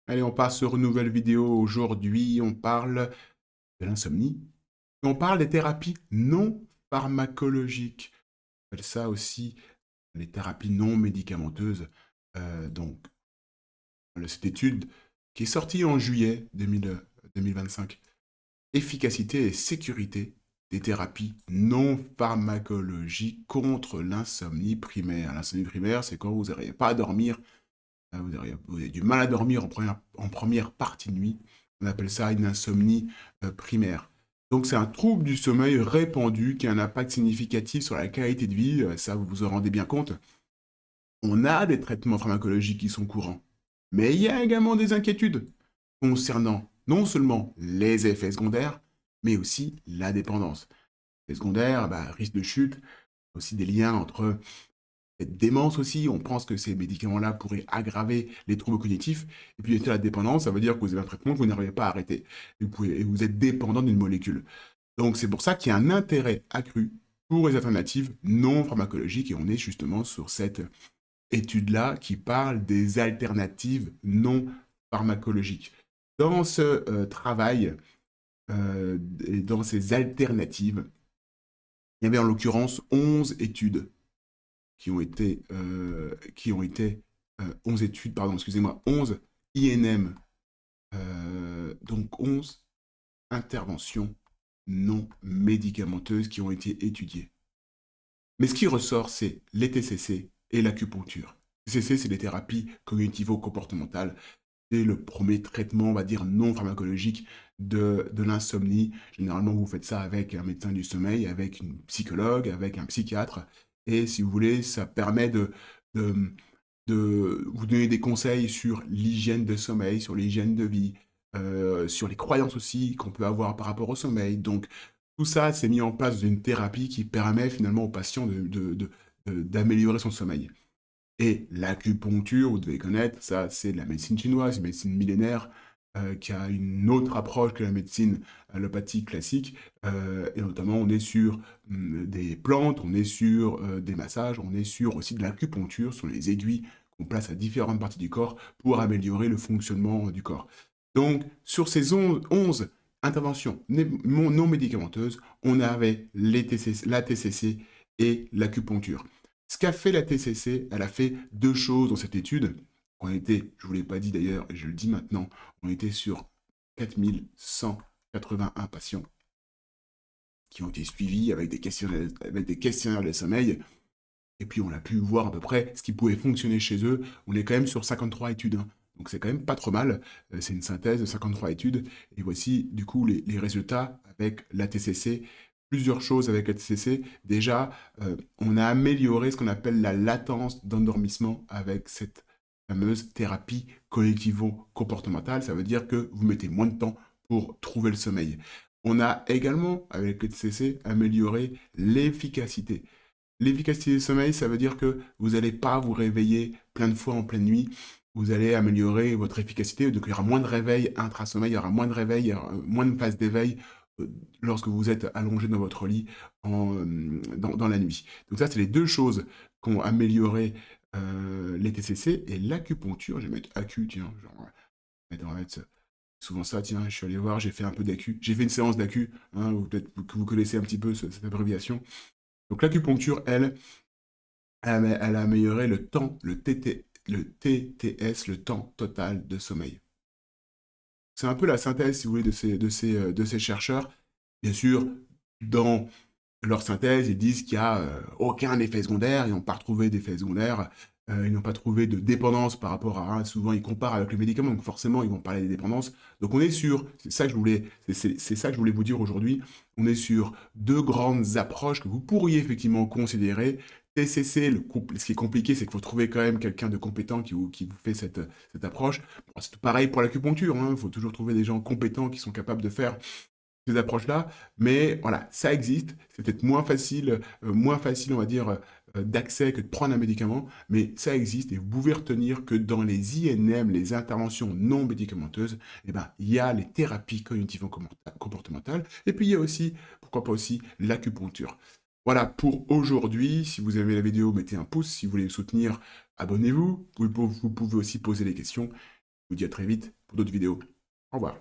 Allez, on passe sur une nouvelle vidéo. Aujourd'hui, on parle de l'insomnie. On parle des thérapies non pharmacologiques. On appelle ça aussi les thérapies non médicamenteuses. Donc, cette étude qui est sortie en juillet 2025. Efficacité et sécurité des thérapies non pharmacologiques contre l'insomnie primaire. L'insomnie primaire, c'est quand vous n'arrivez pas à dormir. Vous avez du mal à dormir en première partie de nuit. On appelle ça une insomnie primaire. Donc c'est un trouble du sommeil répandu qui a un impact significatif sur la qualité de vie, ça vous vous en rendez bien compte. On a des traitements pharmacologiques qui sont courants, mais il y a également des inquiétudes concernant non seulement les effets secondaires, mais aussi la dépendance. Les secondaires, risque de chute, aussi des liens entre cette démence aussi, on pense que ces médicaments-là pourraient aggraver les troubles cognitifs. Et puis, il y a la dépendance, ça veut dire que vous avez un traitement que vous n'arrivez pas à arrêter. Et vous êtes dépendant d'une molécule. Donc, c'est pour ça qu'il y a un intérêt accru pour les alternatives non pharmacologiques. Et on est justement sur cette étude-là qui parle des alternatives non pharmacologiques. Dans ce travail et dans ces alternatives, il y avait en l'occurrence 11 études qui ont été 11 études, pardon, excusez-moi, 11 INM, donc 11 interventions non médicamenteuses qui ont été étudiées. Mais ce qui ressort, c'est les TCC et l'acupuncture. TCC, c'est les thérapies cognitivo-comportementales. C'est le premier traitement, on va dire, non pharmacologique de l'insomnie. Généralement, vous faites ça avec un médecin du sommeil, avec une psychologue, avec un psychiatre. Et si vous voulez, ça permet de, de vous donner des conseils sur l'hygiène de sommeil, sur l'hygiène de vie, sur les croyances aussi qu'on peut avoir par rapport au sommeil. Donc, tout ça, c'est mis en place d'une thérapie qui permet finalement au patient d'améliorer son sommeil. Et l'acupuncture, vous devez connaître, ça c'est de la médecine chinoise, une médecine millénaire qui a une autre approche que la médecine allopathique classique. Et notamment, on est sur des plantes, on est sur des massages, on est sur aussi de l'acupuncture, sur les aiguilles qu'on place à différentes parties du corps pour améliorer le fonctionnement du corps. Donc, sur ces 11 interventions non médicamenteuses, on avait la TCC et l'acupuncture. Ce qu'a fait la TCC, elle a fait deux choses dans cette étude. On était, je ne vous l'ai pas dit d'ailleurs, et je le dis maintenant, on était sur 4181 patients qui ont été suivis avec des questionnaires de sommeil. Et puis on a pu voir à peu près ce qui pouvait fonctionner chez eux. On est quand même sur 53 études, hein. Donc c'est quand même pas trop mal. C'est une synthèse de 53 études. Et voici du coup les résultats avec la TCC. Plusieurs choses avec la TCC. Déjà, on a amélioré ce qu'on appelle la latence d'endormissement avec cette fameuse thérapie cognitivo-comportementale. Ça veut dire que vous mettez moins de temps pour trouver le sommeil. On a également, avec la TCC, amélioré l'efficacité. L'efficacité du sommeil, ça veut dire que vous n'allez pas vous réveiller plein de fois en pleine nuit. Vous allez améliorer votre efficacité. Donc, il y aura moins de réveils intra-sommeil, il y aura moins de réveils, il y aura moins de phases d'éveil lorsque vous êtes allongé dans votre lit dans la nuit. Donc, ça, c'est les deux choses qui ont amélioré les TCC et l'acupuncture. Je vais mettre acu, tiens. Genre, on va mettre souvent ça, tiens, je suis allé voir, j'ai fait un peu d'acu. J'ai fait une séance d'acu, hein, peut-être que vous connaissez un petit peu cette abréviation. Donc l'acupuncture, elle a amélioré le temps, le TTS, le temps total de sommeil. C'est un peu la synthèse, si vous voulez, de ces chercheurs. Bien sûr, dans leur synthèse, ils disent qu'il n'y a aucun effet secondaire, ils n'ont pas retrouvé d'effet secondaire, ils n'ont pas trouvé de dépendance par rapport à, souvent ils comparent avec le médicament, donc forcément ils vont parler des dépendances. Donc on est sur, c'est ça que je voulais vous dire aujourd'hui, on est sur deux grandes approches que vous pourriez effectivement considérer. TCC, ce qui est compliqué, c'est qu'il faut trouver quand même quelqu'un de compétent qui vous fait cette approche. Bon, c'est tout pareil pour l'acupuncture, hein, il faut toujours trouver des gens compétents qui sont capables de faire ces approches-là, mais voilà, ça existe. C'est peut-être moins facile, on va dire, d'accès que de prendre un médicament, mais ça existe et vous pouvez retenir que dans les INM, les interventions non médicamenteuses, eh ben, il y a les thérapies cognitivo-comportementales et puis il y a aussi, pourquoi pas aussi, l'acupuncture. Voilà pour aujourd'hui. Si vous aimez la vidéo, mettez un pouce. Si vous voulez me soutenir, abonnez-vous. Vous pouvez aussi poser des questions. vous dis à très vite pour d'autres vidéos. Au revoir.